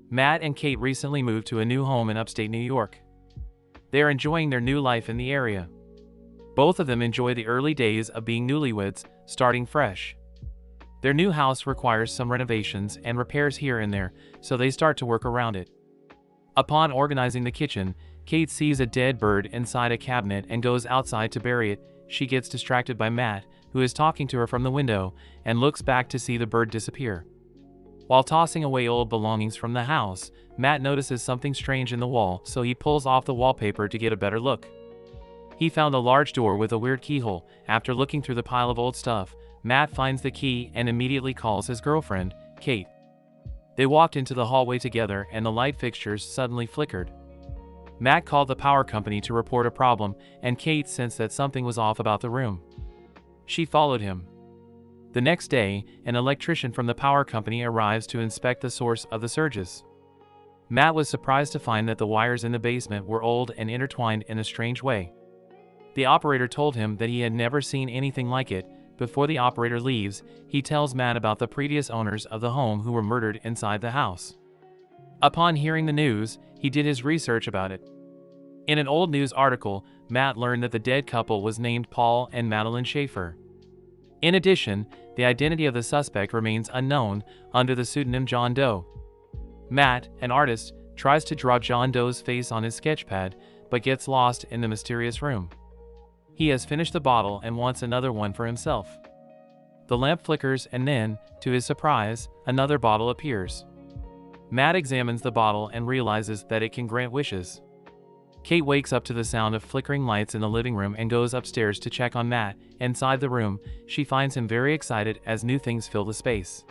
Matt and Kate recently moved to a new home in upstate New York. They are enjoying their new life in the area. Both of them enjoy the early days of being newlyweds, starting fresh. Their new house requires some renovations and repairs here and there, so they start to work around it. Upon organizing the kitchen, Kate sees a dead bird inside a cabinet and goes outside to bury it. She gets distracted by Matt, who is talking to her from the window, and looks back to see the bird disappear. While tossing away old belongings from the house, Matt notices something strange in the wall, so he pulls off the wallpaper to get a better look. He found a large door with a weird keyhole. After looking through the pile of old stuff, Matt finds the key and immediately calls his girlfriend, Kate. They walked into the hallway together and the light fixtures suddenly flickered. Matt called the power company to report a problem, and Kate sensed that something was off about the room. She followed him. The next day, an electrician from the power company arrives to inspect the source of the surges. Matt was surprised to find that the wires in the basement were old and intertwined in a strange way. The operator told him that he had never seen anything like it. Before the operator leaves, he tells Matt about the previous owners of the home who were murdered inside the house. Upon hearing the news, he did his research about it. In an old news article, Matt learned that the dead couple was named Paul and Madeline Schaefer. In addition, the identity of the suspect remains unknown under the pseudonym John Doe. Matt, an artist, tries to draw John Doe's face on his sketchpad, but gets lost in the mysterious room. He has finished the bottle and wants another one for himself. The lamp flickers and then, to his surprise, another bottle appears. Matt examines the bottle and realizes that it can grant wishes. Kate wakes up to the sound of flickering lights in the living room and goes upstairs to check on Matt. Inside the room, she finds him very excited as new things fill the space.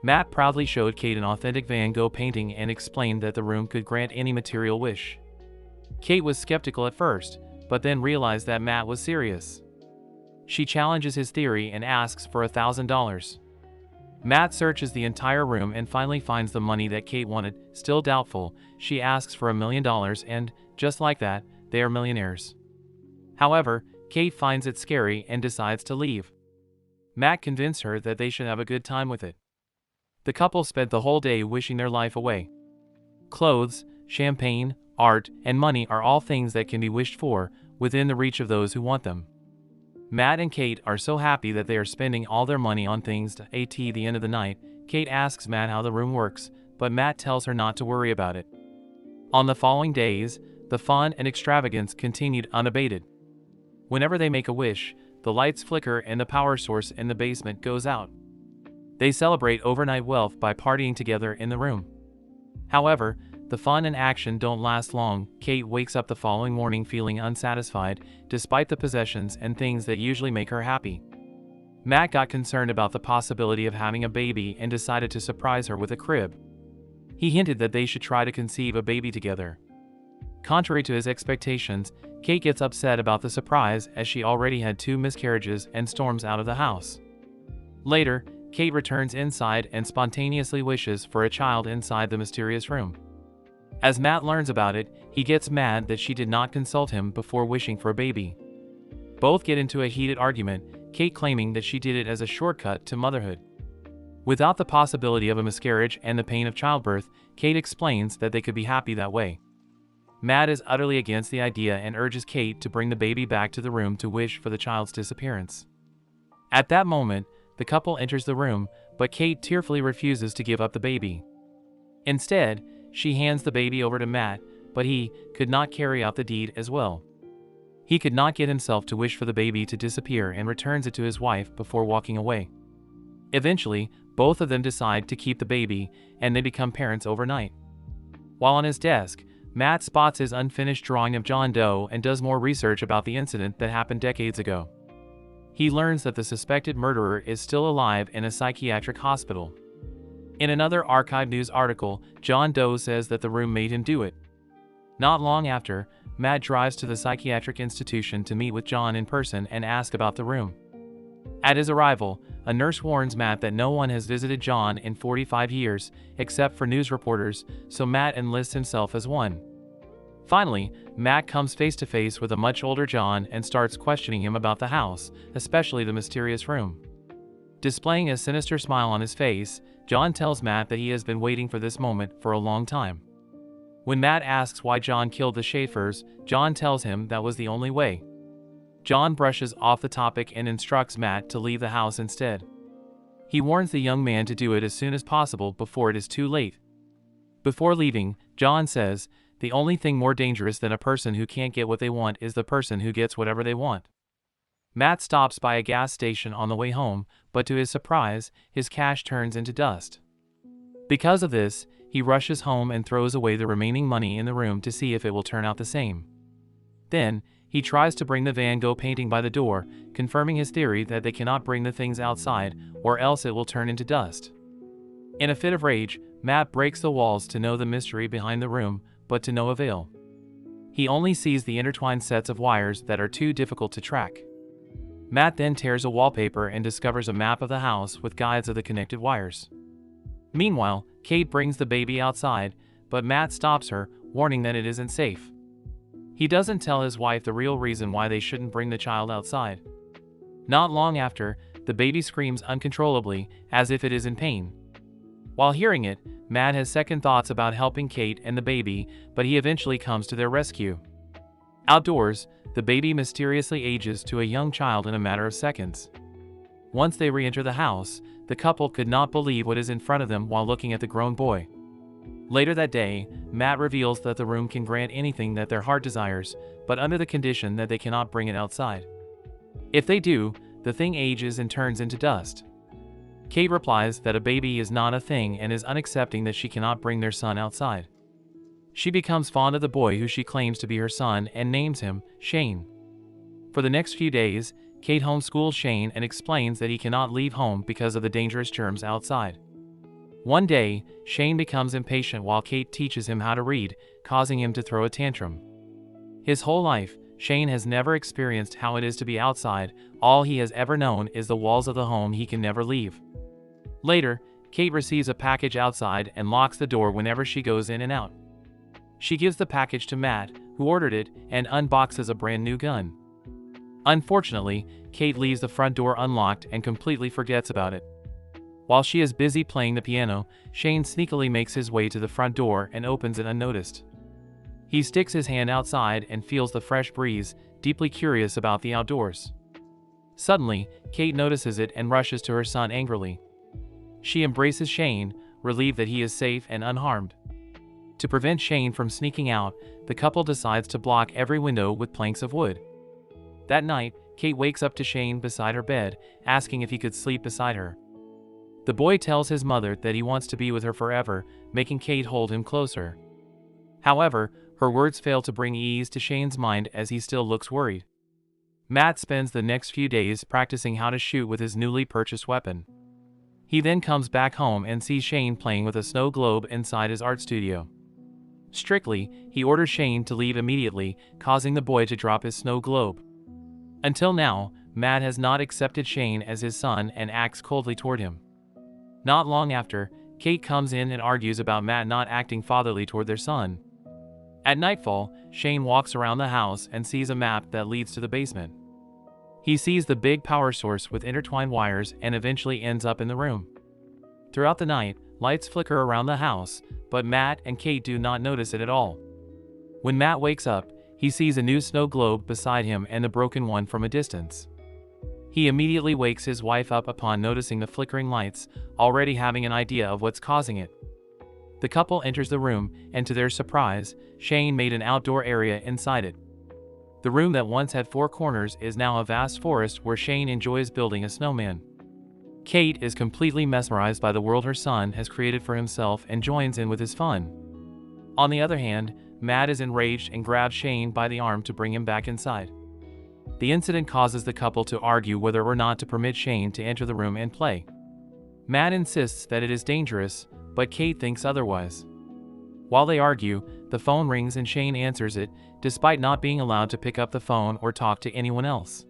Matt proudly showed Kate an authentic Van Gogh painting and explained that the room could grant any material wish. Kate was skeptical at first, but then realized that Matt was serious. She challenges his theory and asks for $1,000. Matt searches the entire room and finally finds the money that Kate wanted. Still doubtful, she asks for $1 million and, just like that, they are millionaires. However, Kate finds it scary and decides to leave. Matt convinced her that they should have a good time with it. The couple spent the whole day wishing their life away. Clothes, champagne, art, and money are all things that can be wished for, within the reach of those who want them. Matt and Kate are so happy that they are spending all their money on things. At the end of the night, Kate asks Matt how the room works, but Matt tells her not to worry about it. On the following days, the fun and extravagance continued unabated. Whenever they make a wish, the lights flicker and the power source in the basement goes out. They celebrate overnight wealth by partying together in the room. However, the fun and action don't last long. Kate wakes up the following morning feeling unsatisfied, despite the possessions and things that usually make her happy. Matt got concerned about the possibility of having a baby and decided to surprise her with a crib. He hinted that they should try to conceive a baby together. Contrary to his expectations, Kate gets upset about the surprise as she already had 2 miscarriages and storms out of the house. Later, Kate returns inside and spontaneously wishes for a child inside the mysterious room. As Matt learns about it, he gets mad that she did not consult him before wishing for a baby. Both get into a heated argument, Kate claiming that she did it as a shortcut to motherhood. Without the possibility of a miscarriage and the pain of childbirth, Kate explains that they could be happy that way. Matt is utterly against the idea and urges Kate to bring the baby back to the room to wish for the child's disappearance. At that moment, the couple enters the room, but Kate tearfully refuses to give up the baby. Instead, she hands the baby over to Matt, but he could not carry out the deed as well. He could not get himself to wish for the baby to disappear and returns it to his wife before walking away. Eventually, both of them decide to keep the baby, and they become parents overnight. While on his desk, Matt spots his unfinished drawing of John Doe and does more research about the incident that happened decades ago. He learns that the suspected murderer is still alive in a psychiatric hospital. In another archive news article, John Doe says that the room made him do it. Not long after, Matt drives to the psychiatric institution to meet with John in person and ask about the room. At his arrival, a nurse warns Matt that no one has visited John in 45 years, except for news reporters, so Matt enlists himself as one. Finally, Matt comes face to face with a much older John and starts questioning him about the house, especially the mysterious room. Displaying a sinister smile on his face, John tells Matt that he has been waiting for this moment for a long time. When Matt asks why John killed the Schaefers, John tells him that was the only way. John brushes off the topic and instructs Matt to leave the house instead. He warns the young man to do it as soon as possible before it is too late. Before leaving, John says, "The only thing more dangerous than a person who can't get what they want is the person who gets whatever they want." Matt stops by a gas station on the way home, but to his surprise, his cash turns into dust. Because of this, he rushes home and throws away the remaining money in the room to see if it will turn out the same. Then, he tries to bring the Van Gogh painting by the door, confirming his theory that they cannot bring the things outside, or else it will turn into dust. In a fit of rage, Matt breaks the walls to know the mystery behind the room, but to no avail. He only sees the intertwined sets of wires that are too difficult to track. Matt then tears a wallpaper and discovers a map of the house with guides of the connected wires. Meanwhile, Kate brings the baby outside, but Matt stops her, warning that it isn't safe. He doesn't tell his wife the real reason why they shouldn't bring the child outside. Not long after, the baby screams uncontrollably, as if it is in pain. While hearing it, Matt has second thoughts about helping Kate and the baby, but he eventually comes to their rescue. Outdoors, the baby mysteriously ages to a young child in a matter of seconds. Once they re-enter the house, the couple could not believe what is in front of them while looking at the grown boy. Later that day, Matt reveals that the room can grant anything that their heart desires, but under the condition that they cannot bring it outside. If they do, the thing ages and turns into dust. Kate replies that a baby is not a thing and is unaccepting that she cannot bring their son outside. She becomes fond of the boy who she claims to be her son and names him Shane. For the next few days, Kate homeschools Shane and explains that he cannot leave home because of the dangerous germs outside. One day, Shane becomes impatient while Kate teaches him how to read, causing him to throw a tantrum. His whole life, Shane has never experienced how it is to be outside. All he has ever known is the walls of the home he can never leave. Later, Kate receives a package outside and locks the door whenever she goes in and out. She gives the package to Matt, who ordered it, and unboxes a brand new gun. Unfortunately, Kate leaves the front door unlocked and completely forgets about it. While she is busy playing the piano, Shane sneakily makes his way to the front door and opens it unnoticed. He sticks his hand outside and feels the fresh breeze, deeply curious about the outdoors. Suddenly, Kate notices it and rushes to her son angrily. She embraces Shane, relieved that he is safe and unharmed. To prevent Shane from sneaking out, the couple decides to block every window with planks of wood. That night, Kate wakes up to Shane beside her bed, asking if he could sleep beside her. The boy tells his mother that he wants to be with her forever, making Kate hold him closer. However, her words fail to bring ease to Shane's mind as he still looks worried. Matt spends the next few days practicing how to shoot with his newly purchased weapon. He then comes back home and sees Shane playing with a snow globe inside his art studio. Strictly, he orders Shane to leave immediately, causing the boy to drop his snow globe. Until now, Matt has not accepted Shane as his son and acts coldly toward him. Not long after, Kate comes in and argues about Matt not acting fatherly toward their son. At nightfall, Shane walks around the house and sees a map that leads to the basement. He sees the big power source with intertwined wires and eventually ends up in the room. Throughout the night, lights flicker around the house, but Matt and Kate do not notice it at all. When Matt wakes up, he sees a new snow globe beside him and the broken one from a distance. He immediately wakes his wife up upon noticing the flickering lights, already having an idea of what's causing it. The couple enters the room, and to their surprise, Shane made an outdoor area inside it. The room that once had 4 corners is now a vast forest where Shane enjoys building a snowman. Kate is completely mesmerized by the world her son has created for himself and joins in with his fun. On the other hand, Matt is enraged and grabs Shane by the arm to bring him back inside. The incident causes the couple to argue whether or not to permit Shane to enter the room and play. Matt insists that it is dangerous, but Kate thinks otherwise. While they argue, the phone rings and Shane answers it, despite not being allowed to pick up the phone or talk to anyone else.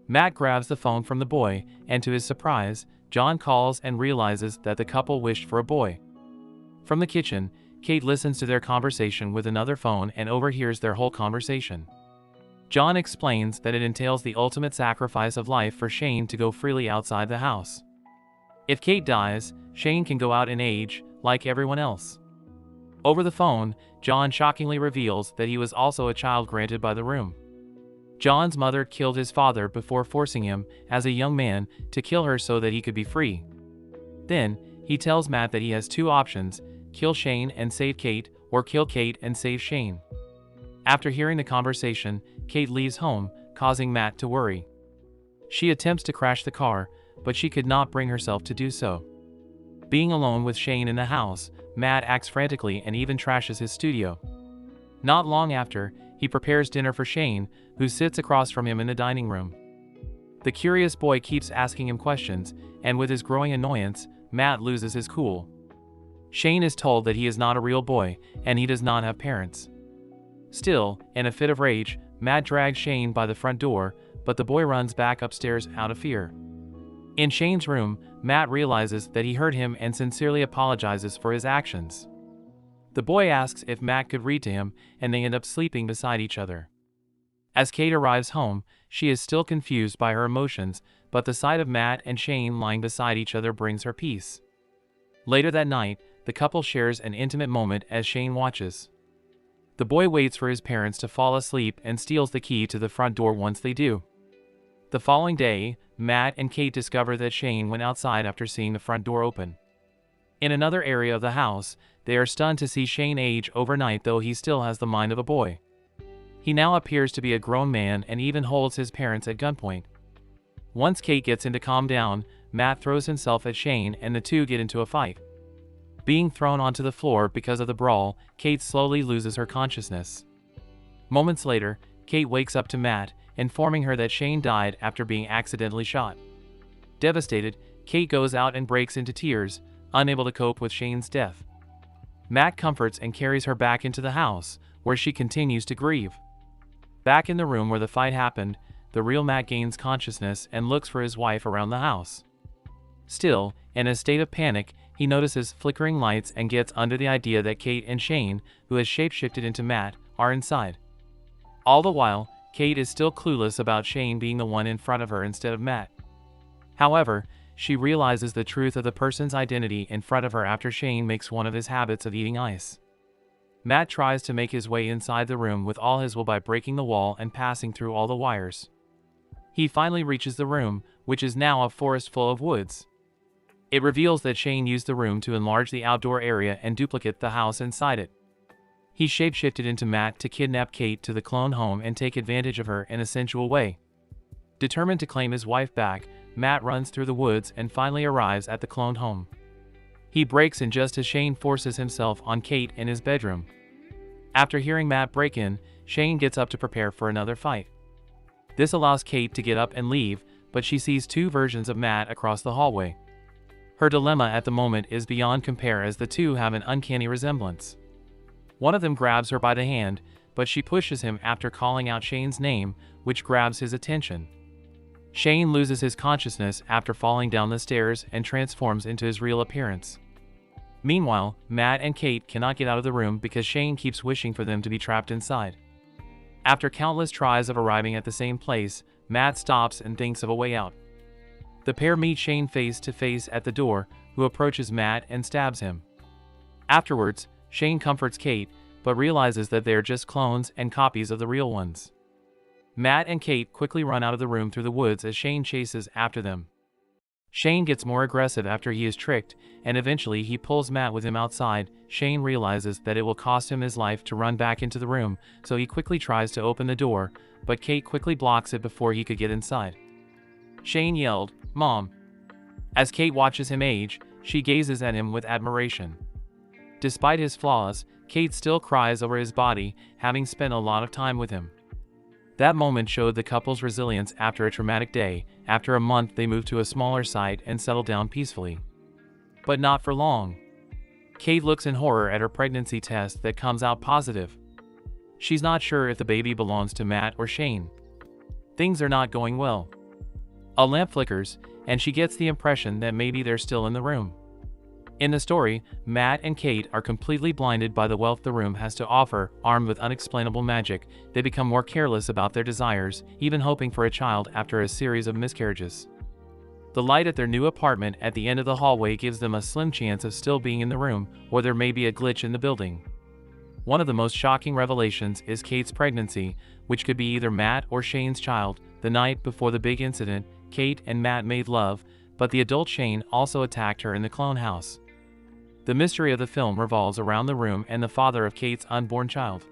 Matt grabs the phone from the boy, and to his surprise, John calls and realizes that the couple wished for a boy. From the kitchen, Kate listens to their conversation with another phone and overhears their whole conversation. John explains that it entails the ultimate sacrifice of life for Shane to go freely outside the house. If Kate dies, Shane can go out in age, like everyone else. Over the phone, John shockingly reveals that he was also a child granted by the room. John's mother killed his father before forcing him, as a young man, to kill her so that he could be free. Then, he tells Matt that he has two options: kill Shane and save Kate, or kill Kate and save Shane. After hearing the conversation, Kate leaves home, causing Matt to worry. She attempts to crash the car, but she could not bring herself to do so. Being alone with Shane in the house, Matt acts frantically and even trashes his studio. Not long after, he prepares dinner for Shane, who sits across from him in the dining room. The curious boy keeps asking him questions, and with his growing annoyance, Matt loses his cool. Shane is told that he is not a real boy, and he does not have parents. Still, in a fit of rage, Matt drags Shane by the front door, but the boy runs back upstairs out of fear. In Shane's room, Matt realizes that he hurt him and sincerely apologizes for his actions. The boy asks if Matt could read to him, and they end up sleeping beside each other. As Kate arrives home, she is still confused by her emotions, but the sight of Matt and Shane lying beside each other brings her peace. Later that night, the couple shares an intimate moment as Shane watches. The boy waits for his parents to fall asleep and steals the key to the front door once they do. The following day, Matt and Kate discover that Shane went outside after seeing the front door open. In another area of the house, they are stunned to see Shane age overnight, though he still has the mind of a boy. He now appears to be a grown man and even holds his parents at gunpoint. Once Kate gets him to calm down, Matt throws himself at Shane and the two get into a fight. Being thrown onto the floor because of the brawl, Kate slowly loses her consciousness. Moments later, Kate wakes up to Matt, informing her that Shane died after being accidentally shot. Devastated, Kate goes out and breaks into tears, unable to cope with Shane's death. Matt comforts and carries her back into the house, where she continues to grieve. Back in the room where the fight happened, the real Matt gains consciousness and looks for his wife around the house. Still, in a state of panic, he notices flickering lights and gets under the idea that Kate and Shane, who has shapeshifted into Matt, are inside. All the while, Kate is still clueless about Shane being the one in front of her instead of Matt. However, she realizes the truth of the person's identity in front of her after Shane makes one of his habits of eating ice. Matt tries to make his way inside the room with all his will by breaking the wall and passing through all the wires. He finally reaches the room, which is now a forest full of woods. It reveals that Shane used the room to enlarge the outdoor area and duplicate the house inside it. He shapeshifted into Matt to kidnap Kate to the clone home and take advantage of her in a sensual way. Determined to claim his wife back, Matt runs through the woods and finally arrives at the cloned home. He breaks in just as Shane forces himself on Kate in his bedroom. After hearing Matt break in, Shane gets up to prepare for another fight. This allows Kate to get up and leave, but she sees two versions of Matt across the hallway. Her dilemma at the moment is beyond compare as the two have an uncanny resemblance. One of them grabs her by the hand, but she pushes him after calling out Shane's name, which grabs his attention. Shane loses his consciousness after falling down the stairs and transforms into his real appearance. Meanwhile, Matt and Kate cannot get out of the room because Shane keeps wishing for them to be trapped inside. After countless tries of arriving at the same place, Matt stops and thinks of a way out. The pair meet Shane face to face at the door, who approaches Matt and stabs him. Afterwards, Shane comforts Kate, but realizes that they are just clones and copies of the real ones. Matt and Kate quickly run out of the room through the woods as Shane chases after them. Shane gets more aggressive after he is tricked, and eventually he pulls Matt with him outside. Shane realizes that it will cost him his life to run back into the room, so he quickly tries to open the door, but Kate quickly blocks it before he could get inside. Shane yelled, "Mom!" As Kate watches him age, she gazes at him with admiration. Despite his flaws, Kate still cries over his body, having spent a lot of time with him. That moment showed the couple's resilience after a traumatic day. After a month, they moved to a smaller site and settled down peacefully. But not for long. Kate looks in horror at her pregnancy test that comes out positive. She's not sure if the baby belongs to Matt or Shane. Things are not going well. A lamp flickers, and she gets the impression that maybe they're still in the room. In the story, Matt and Kate are completely blinded by the wealth the room has to offer. Armed with unexplainable magic, they become more careless about their desires, even hoping for a child after a series of miscarriages. The light at their new apartment at the end of the hallway gives them a slim chance of still being in the room, or there may be a glitch in the building. One of the most shocking revelations is Kate's pregnancy, which could be either Matt or Shane's child. The night before the big incident, Kate and Matt made love, but the adult Shane also attacked her in the clone house. The mystery of the film revolves around the room and the father of Kate's unborn child.